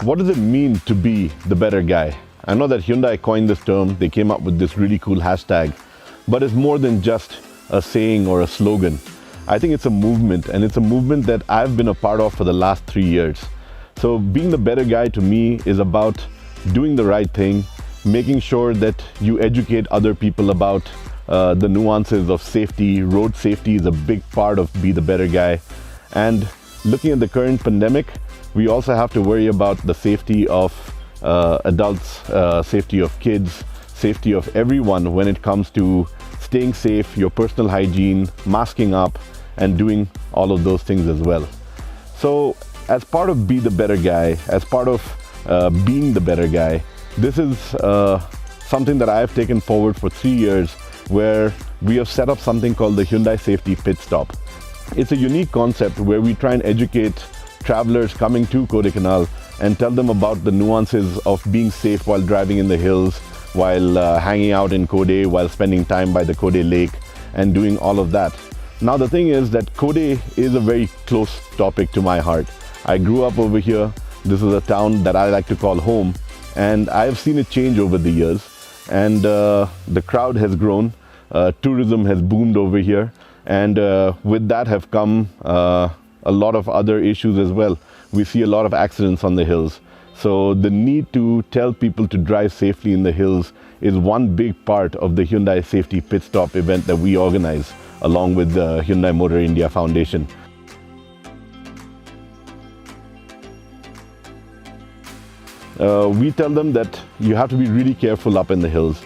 what does it mean to be the better guy? I know that Hyundai coined this term, they came up with this really cool hashtag, but it's more than just a saying or a slogan. I think it's a movement, and it's a movement that I've been a part of for the last 3 years. So being the better guy to me is about doing the right thing, making sure that you educate other people about the nuances of safety. Road safety is a big part of Be the Better Guy. And looking at the current pandemic, we also have to worry about the safety of adults, safety of kids, safety of everyone when it comes to staying safe, your personal hygiene, masking up, and doing all of those things as well. So as part of Be the Better Guy, as part of being the better guy, this is something that I have taken forward for 3 years, where we have set up something called the Hyundai Safety Pit Stop. It's a unique concept where we try and educate travelers coming to Kodaikanal and tell them about the nuances of being safe while driving in the hills, while hanging out in Kodai, while spending time by the Kodai lake and doing all of that. Now the thing is that Kodai is a very close topic to my heart. I grew up over here. This is a town that I like to call home, and I have seen it change over the years, and the crowd has grown, tourism has boomed over here, and with that have come a lot of other issues as well. We see a lot of accidents on the hills. So the need to tell people to drive safely in the hills is one big part of the Hyundai Safety Pit Stop event that we organize along with the Hyundai Motor India Foundation. We tell them that you have to be really careful up in the hills.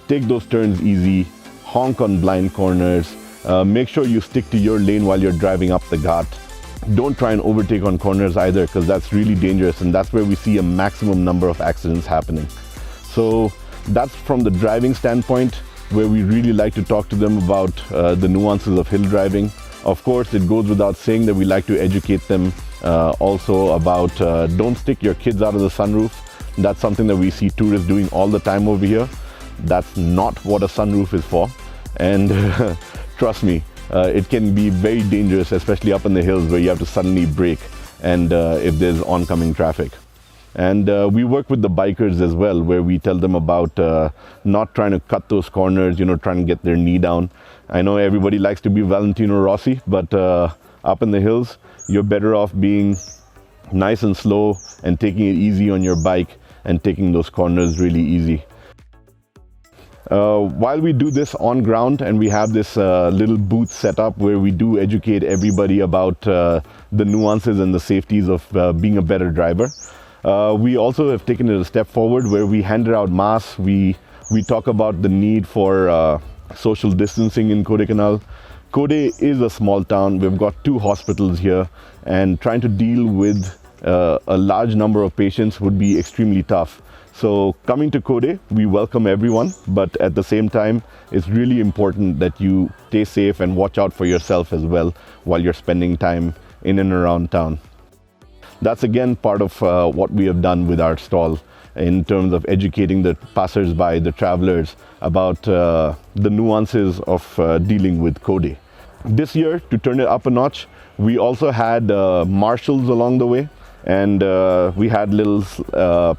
Take those turns easy, honk on blind corners, make sure you stick to your lane while you're driving up the ghat. Don't try and overtake on corners either, because that's really dangerous, and that's where we see a maximum number of accidents happening. So that's from the driving standpoint, where we really like to talk to them about the nuances of hill driving. Of course, it goes without saying that we like to educate them also about don't stick your kids out of the sunroof. That's something that we see tourists doing all the time over here. That's not what a sunroof is for. And trust me, it can be very dangerous, especially up in the hills where you have to suddenly brake and if there's oncoming traffic. And we work with the bikers as well, where we tell them about not trying to cut those corners, trying to get their knee down. I know everybody likes to be Valentino Rossi, but up in the hills, you're better off being nice and slow and taking it easy on your bike and taking those corners really easy. While we do this on ground, and we have this little booth set up where we do educate everybody about the nuances and the safeties of being a better driver, we also have taken it a step forward where we handed out masks. We talk about the need for social distancing in Kodaikanal. Kodai is a small town. We've got 2 hospitals here, and trying to deal with a large number of patients would be extremely tough. So coming to Kodai, we welcome everyone, but at the same time, it's really important that you stay safe and watch out for yourself as well while you're spending time in and around town. That's again part of what we have done with our stall in terms of educating the passers-by, the travelers, about the nuances of dealing with Kodai. This year, to turn it up a notch, we also had marshals along the way. And we had little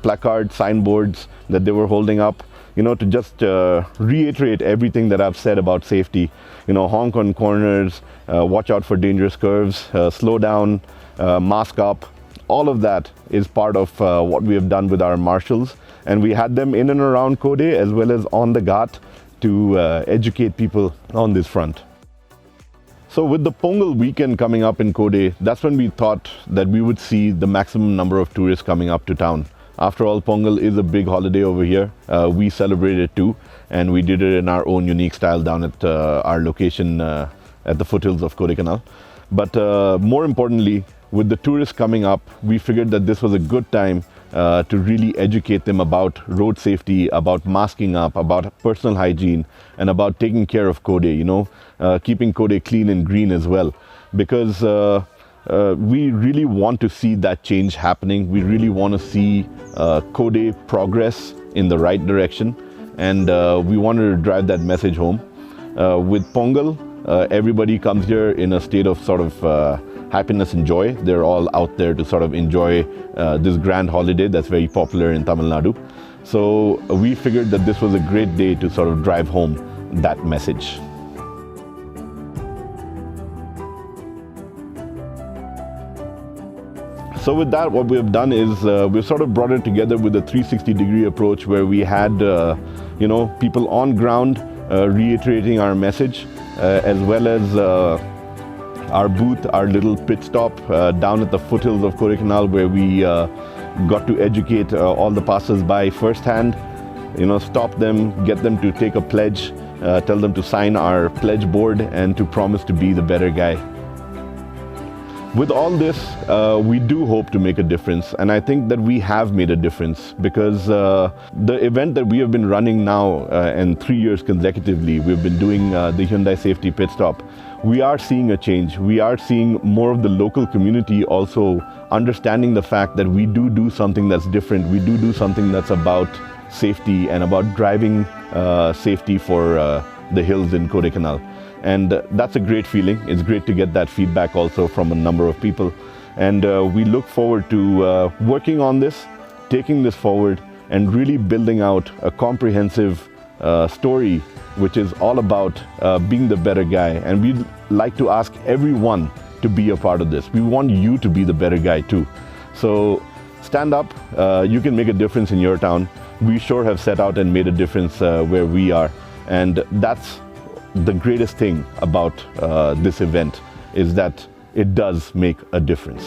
placard signboards that they were holding up, to just reiterate everything that I've said about safety. Honk on corners, watch out for dangerous curves, slow down, mask up. All of that is part of what we have done with our marshals. And we had them in and around Kodai as well as on the ghat to educate people on this front. So with the Pongal Weekend coming up in Kodai, that's when we thought that we would see the maximum number of tourists coming up to town. After all, Pongal is a big holiday over here. We celebrate it too, and we did it in our own unique style down at our location at the foothills of Kodaikanal. But more importantly, with the tourists coming up, we figured that this was a good time to really educate them about road safety, about masking up, about personal hygiene, and about taking care of Kodai, keeping Kodai clean and green as well. Because we really want to see that change happening. We really want to see Kodai progress in the right direction, and we wanted to drive that message home. With Pongal, everybody comes here in a state of sort of happiness and joy. They're all out there to sort of enjoy this grand holiday that's very popular in Tamil Nadu. So we figured that this was a great day to sort of drive home that message. So with that, what we have done is we've sort of brought it together with a 360-degree approach where we had, people on ground reiterating our message, as well as our booth, our little pit stop down at the foothills of Kodaikanal, where we got to educate all the passers-by firsthand, stop them, get them to take a pledge, tell them to sign our pledge board and to promise to be the better guy. With all this, we do hope to make a difference, and I think that we have made a difference, because the event that we have been running now, and 3 years consecutively, we've been doing the Hyundai Safety Pit Stop. We are seeing a change. We are seeing more of the local community also understanding the fact that we do something that's different. We do something that's about safety and about driving safety for the hills in Kodaikanal. And that's a great feeling. It's great to get that feedback also from a number of people. And we look forward to working on this, taking this forward, and really building out a comprehensive story, which is all about being the better guy. And we'd like to ask everyone to be a part of this. We want you to be the better guy too. So stand up. You can make a difference in your town. We sure have set out and made a difference where we are. And that's the greatest thing about this event, is that it does make a difference.